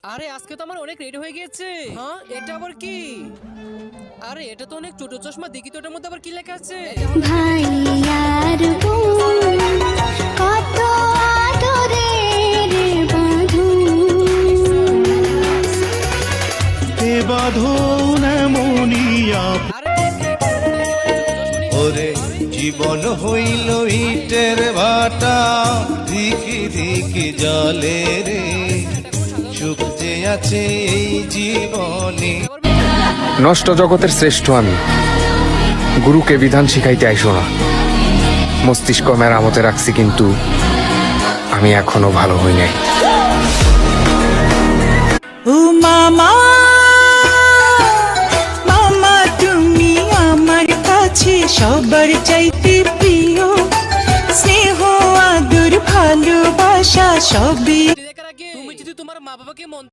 আরে আজকে তো আমার অনেক রেডি হয়ে গিয়েছে। হ্যাঁ, এটা আবার কি? আরে এটা তো অনেক ছোট চশমা, দেখি তো এটার মধ্যে আবার কি লেখা আছে। ভাই আর বোন কত আদরের বাঁধন এ বাঁধন এমনিয়া আরে ওরে জীবন হইল ইটের ভাটা দিকি দিকি জলে রে সুখ যে আছে এই জীবনে। নষ্ট জগতের শ্রেষ্ঠ আমি, গুরুকে বিধান শিখাইতে আইসো না। মস্তিষ্ক মেরামতে রাখছি, কিন্তু আমি এখনো ভালো হই নাই। ও মামা মামা তুমি আমার কাছে সবার চাইতে প্রিয়, স্নেহ আদর ভালোবাসা সবই দেখার আগে তুমি যদি তোমার মা বাবাকে মন